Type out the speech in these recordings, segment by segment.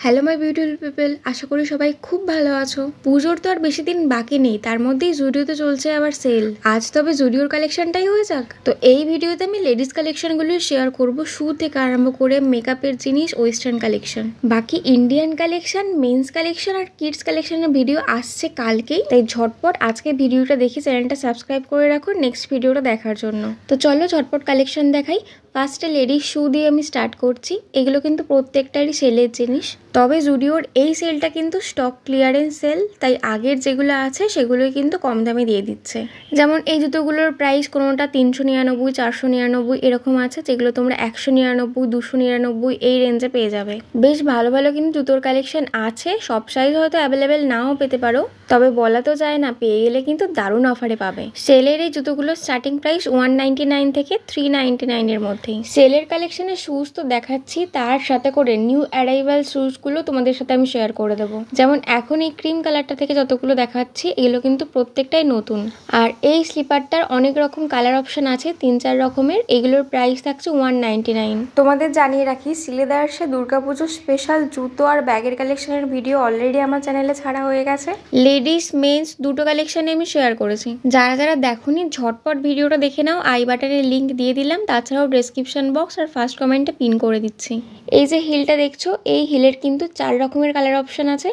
Hello my beautiful people, আশা করি সবাই খুব ভালো আছো। পুজোর তো আর বেশি দিন বাকি নেই, তার মধ্যেই জুডিওতে চলছে আবার সেল। আজ তবে জুডিওর কালেকশনটাই হয়ে যাক। তো এই ভিডিওতে আমি লেডিস কালেকশনগুলো শেয়ার করব, শু থেকে আরম্ভ করে মেকআপের জিনিস, ওয়েস্টার্ন কালেকশন, বাকি ইন্ডিয়ান কালেকশন, মেন্স কালেকশন আর কিডস কালেকশনের ভিডিও আসছে কালকেই। তাই ঝটপট আজকে ভিডিওটা দেখি চ্যানেলটা সাবস্ক্রাইব করে রাখো নেক্সট ভিডিওটা দেখার জন্য। তো চলো ঝটপট কালেকশন দেখাই। ফার্স্টে লেডিস শু দিয়ে আমি স্টার্ট করছি। এগুলো কিন্তু প্রত্যেকটারই সেলের জিনিস, তবে জুডিওর এই সেলটা কিন্তু স্টক ক্লিয়ারেন্স সেল, তাই আগের যেগুলো আছে সেগুলোই কিন্তু কম দামে দিয়ে দিচ্ছে। যেমন এই জুতোগুলোর প্রাইস কোনোটা 399, 499 এরকম আছে, যেগুলো তোমরা 199, 299 এই রেঞ্জে পেয়ে যাবে। বেশ ভালো ভালো কিন্তু জুতোর কালেকশন আছে। সব সাইজ হয়তো অ্যাভেলেবেল নাও পেতে পারো, তবে বলা তো যায় না, পেয়ে গেলে কিন্তু দারুণ অফারে পাবে। সেলের এই জুতোগুলোর স্টার্টিং প্রাইস 199 থেকে 399 এর মধ্যেই। সেলের কালেকশনের শুজ তো দেখাচ্ছি, তার সাথে করে নিউ অ্যারাইভাল শুজগুলো তোমাদের সাথে আমি শেয়ার করে দেবো। যেমন এখন এই ক্রিম কালারটা থেকে যতগুলো দেখাচ্ছি এগুলো কিন্তু প্রত্যেকটাই নতুন। আর এই স্লিপারটার অনেক রকম কালার অপশন আছে, 3-4 রকমের। এগুলোর প্রাইস থাকছে 199। তোমাদের জানিয়ে রাখি, সিলেদার্সে দুর্গাপুজোর স্পেশাল জুতো আর ব্যাগের কালেকশনের ভিডিও অলরেডি আমার চ্যানেলে ছাড়া হয়ে গেছে। লেডিস মেন্স দুটো কালেকশনে আমি শেয়ার করেছি। যারা যারা দেখোনি ঝটপট ভিডিওটা দেখে নাও, আই বাটনের লিঙ্ক দিয়ে দিলাম, তাছাড়াও ডেসক্রিপশন বক্স আর ফার্স্ট কমেন্টে পিন করে দিচ্ছি। এই যে হিলটা দেখছো, এই হিলের কিন্তু 4 রকমের কালার অপশন আছে।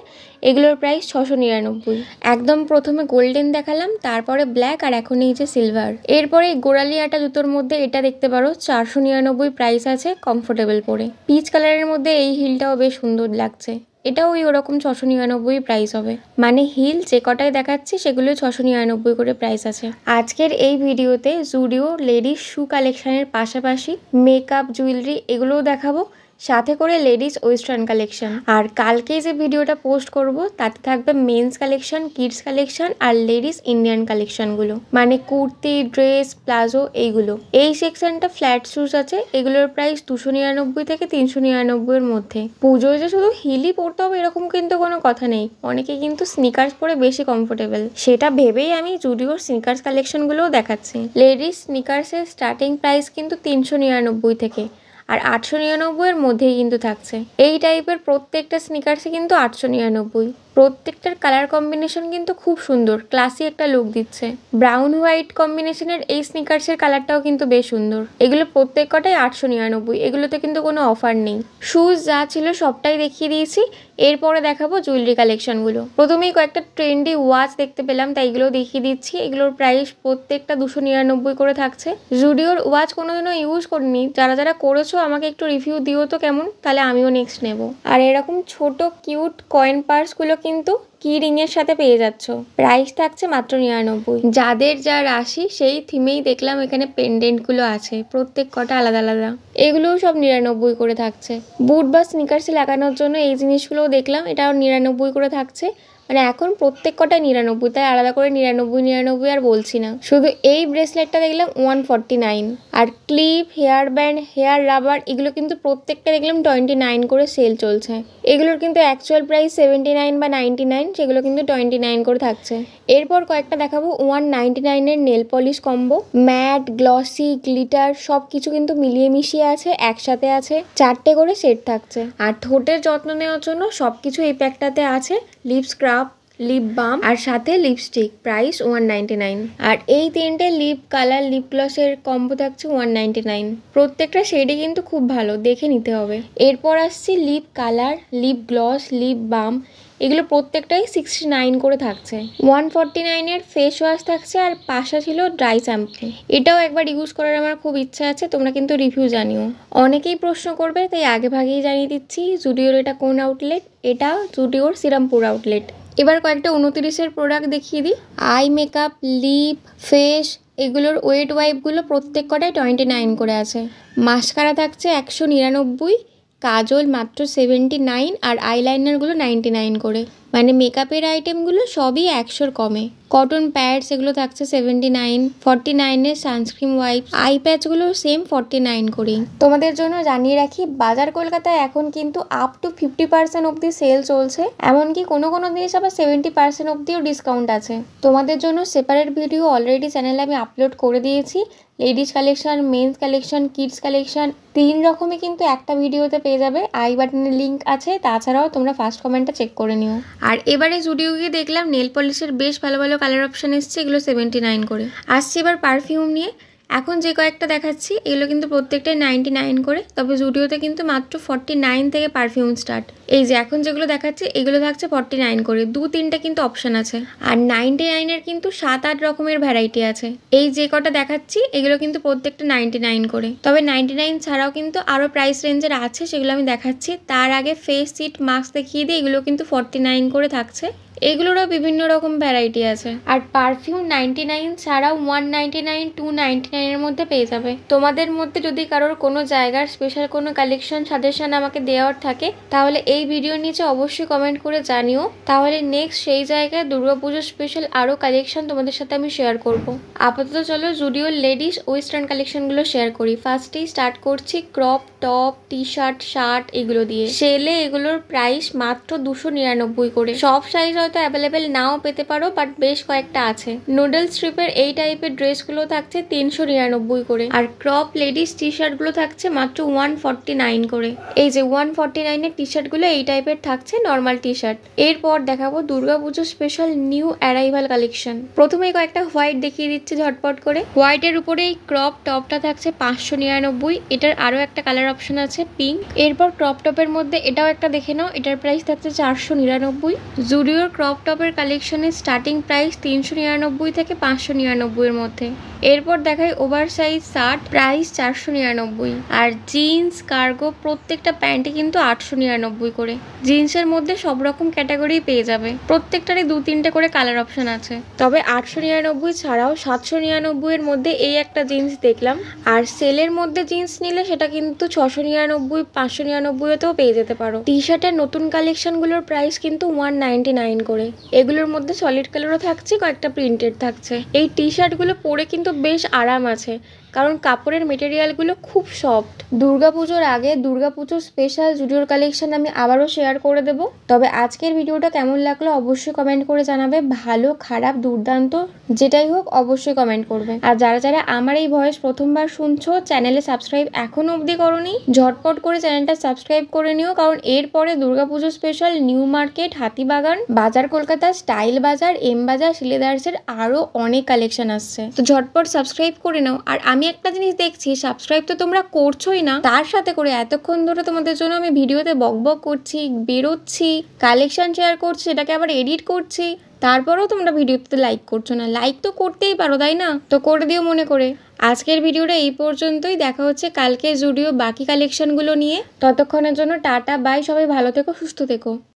এগুলোর প্রাইস 699। একদম প্রথমে গোল্ডেন দেখালাম, তারপরে ব্ল্যাক, আর এখন এই যে সিলভার। এরপরে গোড়ালি আটা জুতোর মধ্যে এটা দেখতে পারো, 499 প্রাইস আছে, কমফোর্টেবল পরে। পিচ কালারের মধ্যে এই হিলটাও বেশ সুন্দর লাগছে, এটাও ওই ওরকম 699 প্রাইস হবে। মানে হিল যে কটায় দেখাচ্ছি সেগুলো 699 করে প্রাইস আছে। আজকের এই ভিডিওতে জুডিও লেডিস শু কালেকশনের পাশাপাশি মেকআপ, জুয়েলারি এগুলোও দেখাবো, সাথে করে লেডিস ওয়েস্টার্ন কালেকশন। আর কালকে যে ভিডিওটা পোস্ট করব তাতে থাকবে মেন্স কালেকশন, কিডস কালেকশন আর লেডিস ইন্ডিয়ান কালেকশনগুলো, মানে কুর্তি, ড্রেস, প্লাজো এইগুলো। এই সেকশনটা ফ্ল্যাট শুজ আছে, এগুলোর প্রাইস 299 থেকে 399 এর মধ্যে। পুজোয় যে শুধু হিলই পরতে হবে এরকম কিন্তু কোনো কথা নেই, অনেকে কিন্তু স্নিকার্স পরে বেশি কমফোর্টেবল, সেটা ভেবেই আমি জুডিওর স্নিকার্স কালেকশনগুলোও দেখাচ্ছি। লেডিস স্নিকার্সের স্টার্টিং প্রাইস কিন্তু 399 থেকে, আর 899 এর মধ্যেই কিন্তু থাকছে। এই টাইপের প্রত্যেকটা স্নিকার্সে কিন্তু 899। প্রত্যেকটার কালার কম্বিনেশন কিন্তু খুব সুন্দর, ক্লাসি একটা লুক দিচ্ছে। ব্রাউন হোয়াইট কম্বিনেশনের এই স্নিকার্সের কালারটাও কিন্তু বেশ সুন্দর। এগুলো প্রত্যেক কটাই 899, এগুলোতে কিন্তু কোনো অফার নেই। শুজ যা ছিল সবটাই দেখিয়ে দিয়েছি, এরপরে দেখাবো জুয়েলারি কালেকশনগুলো। প্রথমেই কয়েকটা ট্রেন্ডি ওয়াচ দেখতে পেলাম, তাই এগুলো দেখিয়ে দিচ্ছি। এগুলোর প্রাইস প্রত্যেকটা 299 করে থাকছে। জুডিওর ওয়াচ কোনোদিনও ইউজ করিনি, যারা যারা করেছো আমাকে একটু রিভিউ দিও তো কেমন, তাহলে আমিও নেক্সট নেব। আর এরকম ছোট কিউট কয়েন পার্সগুলো কিন্তু কি রিং এর সাথে পেয়ে যাচ্ছ, প্রাইস থাকছে মাত্র 99। যাদের যা রাশি সেই থিমেই দেখলাম এখানে পেন্ডেন্ট গুলো আছে, প্রত্যেক কটা আলাদা আলাদা, এগুলোও সব 99 করে থাকছে। বুট বা স্নিকার্সে লাগানোর জন্য এই জিনিসগুলোও দেখলাম, এটাও 99 করে থাকছে। মানে এখন প্রত্যেক কটাই 99, তাই আলাদা করে 99 আর বলছি না। শুধু এই ব্রেসলেটটা দেখলাম 149। আর clip, hair band, hair rubber এগুলো কিন্তু প্রত্যেকটা দেখলাম 29 করে সেল চলছে। এগুলোর কিন্তু অ্যাকচুয়াল প্রাইস 79 বা 99, সেগুলো কিন্তু 29 করে থাকছে। এরপর কয়েকটা দেখাবো 199 এর nail polish combo. Matte, glossy, glitter সব কিছু কিন্তু মিলিয়ে মিশিয়ে আছে, একসাথে আছে, 4টে করে সেট থাকছে। আর ঠোঁটের যত্ন নেওয়ার জন্য সবকিছু এই প্যাকটাতে আছে। লিপ স্ক্রাব, লিপ বাম আর সাথে লিপস্টিক, প্রাইস 199। আর এই 3টে লিপ কালার লিপ গ্লসের কম্বো থাকছে 199। প্রত্যেকটা শেডই কিন্তু খুব ভালো, দেখে নিতে হবে। এরপর আসছি lip colour, lip gloss, lip balm, এগুলো প্রত্যেকটাই 69 করে থাকছে। 149 এর ফেস ওয়াশ থাকছে, আর পাশা ছিল ড্রাই শ্যাম্পু। এটাও একবার ইউজ করার আমার খুব ইচ্ছা আছে, তোমরা কিন্তু রিভিউ জানিও। অনেকেই প্রশ্ন করবে, তাই আগে ভাগেই জানিয়ে দিচ্ছি জুডিওর এটা কোন আউটলেট। এটা জুডিওর শ্রীরামপুর আউটলেট। এবার কয়েকটা 29-এর প্রোডাক্ট দেখিয়ে দিই। আই মেকআপ, লিপ, ফেস এগুলোর ওয়েট ওয়াইপগুলো প্রত্যেক কটায় 29 করে আছে। মাস্কারা থাকছে 199, কাজল মাত্র 79, আর আইলাইনারগুলো 99 করে। মানে মেকআপের আইটেমগুলো সবই 100-র কমে। কটন প্যাডস এগুলো থাকছে 79, 49 এর সানস্ক্রিন ওয়াইপ, আই প্যাচগুলো সেম 49 করেই। তোমাদের জন্য জানিয়ে রাখি, বাজার কলকাতায় এখন কিন্তু আপ টু 50% অবধি সেল চলছে, এমনকি কোনো কোনো জিনিস আবার 70% অবধিও ডিসকাউন্ট আছে। তোমাদের জন্য সেপারেট ভিডিও অলরেডি চ্যানেলে আমি আপলোড করে দিয়েছি, ladies collection, men's collection, kids collection 3 রকমই কিন্তু একটা ভিডিওতে পেয়ে যাবে। আই বাটনে লিঙ্ক আছে, তাছাড়াও তোমরা ফার্স্ট কমেন্টটা চেক করে নিও। আর এবারে জুডিও গিয়ে দেখলাম নেল পলিশের বেশ ভালো ভালো কালার অপশন এসছে, এগুলো 79 করে। আসছে এবার পারফিউম নিয়ে। এখন যে কয়েকটা দেখাচ্ছি এগুলো কিন্তু প্রত্যেকটাই 99 করে, তবে জুডিওতে কিন্তু মাত্র 49 থেকে পারফিউম স্টার্ট। এই যে এখন যেগুলো দেখাচ্ছি এগুলো থাকছে 49 করে, 2-3টা কিন্তু অপশন আছে। আর 99-এর কিন্তু 7-8 রকমের ভ্যারাইটি আছে। এই যে কটা দেখাচ্ছি এগুলো কিন্তু প্রত্যেকটা 99 করে, তবে 99 ছাড়াও কিন্তু আরও প্রাইস রেঞ্জের আছে, সেগুলো আমি দেখাচ্ছি। তার আগে ফেস সিট মাস্ক দেখিয়ে দিই, এগুলো কিন্তু 49 করে থাকছে। এগুলোরও বিভিন্ন রকম ভ্যারাইটি আছে। আর পারফিউম 99 ছাড়াও 199, 299 এর মধ্যে পেয়ে যাবে। তোমাদের মধ্যে যদি কারোর কোনো জায়গার স্পেশাল কোনো কালেকশন সাজেশন আমাকে দেওয়ার থাকে তাহলে এই ভিডিওর নিচে অবশ্যই কমেন্ট করে জানিও, তাহলে নেক্সট সেই জায়গায় দুর্গাপুজোর স্পেশাল আরও কালেকশন তোমাদের সাথে আমি শেয়ার করব। আপাতত চলো জুডিওর লেডিস ওয়েস্টার্ন কালেকশনগুলো শেয়ার করি। ফার্স্টেই স্টার্ট করছি crop top, T shirt, shirt এগুলো দিয়ে। সেলে এগুলোর প্রাইস মাত্র 299 করে। সব সাইজ হয়তো অ্যাভেলেবেল নাও পেতে পারো, বাট বেশ কয়েকটা আছে। নুডল স্ট্রিপের এই টাইপের ড্রেসগুলো থাকছে 399 করে। আর ক্রপ লেডিস টি শার্টগুলো থাকছে মাত্র 149 করে। এই যে 149-এর টি শার্টগুলো এই টাইপের থাকছে, নর্মাল টি শার্ট। এরপর দেখাবো Durga Puja special new arrival collection. প্রথমেই কয়েকটা হোয়াইট দেখিয়ে দিচ্ছি ঝটপট করে। হোয়াইটের উপরে এই ক্রপ টপটা থাকছে 599, এটার আরও একটা কালার অপশন আছে পিঙ্ক। এরপর ক্রপ টপের মধ্যে এটাও একটা দেখে নাও, এটার প্রাইস থাকছে 499। জুডিওর ক্রপ টপের কালেকশনের স্টার্টিং প্রাইস 399 থেকে 599 এর মধ্যে। এরপর দেখাই ওভার সাইজ শার্ট, প্রাইস 499। আর জিন্স, কার্গো প্রত্যেকটা প্যান্টে কিন্তু 899 করে। জিন্সের মধ্যে সব রকম ক্যাটাগরি পেয়ে যাবে, প্রত্যেকটারই 2-3টে করে কালার অপশন আছে। তবে 899 ছাড়াও 799 এর মধ্যে এই একটা জিন্স দেখলাম। আর সেলের মধ্যে জিন্স নিলে সেটা কিন্তু 699, 599-তেও পেয়ে যেতে পারো। টি শার্টের নতুন কালেকশনগুলোর প্রাইস কিন্তু 199 করে। এগুলোর মধ্যে সলিড কালারও থাকছে, কয়েকটা প্রিন্টেড থাকছে। এই টি শার্টগুলো পরে কিন্তু বেশ আরাম আছে, কারণ কাপড়ের মেটেরিয়ালগুলো খুব সফট। দুর্গাপুজোর আগে দুর্গাপুজোর স্পেশাল জুডিওর কালেকশন আমি আবারও শেয়ার করে দেবো। তবে আজকের ভিডিওটা কেমন লাগলো অবশ্যই কমেন্ট করে জানাবে। ভালো, খারাপ, দুর্দান্ত যেটাই হোক অবশ্যই কমেন্ট করবে। আর যারা যারা আমার এই ভয়েস প্রথমবার শুনছো, চ্যানেলে সাবস্ক্রাইব এখনো অবধি করোনি, ঝটপট করে চ্যানেলটা সাবস্ক্রাইব করে নিও, কারণ এরপরে Durga Puja special new market, Hatibagan, বাজার কলকাতা, স্টাইল বাজার, এম বাজার, শিলেদার্সের আরও অনেক কালেকশন আসছে। তো ঝটপট সাবস্ক্রাইব করে নাও। আর আমি একটা জিনিস দেখছি, সাবস্ক্রাইব তো তোমরা করছোই না, তার সাথে করে এতক্ষণ ধরে তোমাদের জন্য আমি ভিডিওতে বকবক করছি, বেরোচ্ছি, কালেকশন শেয়ার করছি, সেটাকে আবার এডিট করছি, তারপরেও তোমরা ভিডিওতে লাইক করছো না। লাইক তো করতেই পারো, তাই না? তো করে দিও মনে করে। আজকের ভিডিওটা এই পর্যন্তই, দেখা হচ্ছে কালকে জুডিও বাকি কালেকশনগুলো নিয়ে। ততক্ষণের জন্য টাটা, বাই। সবাই ভালো থেকো, সুস্থ থেকো।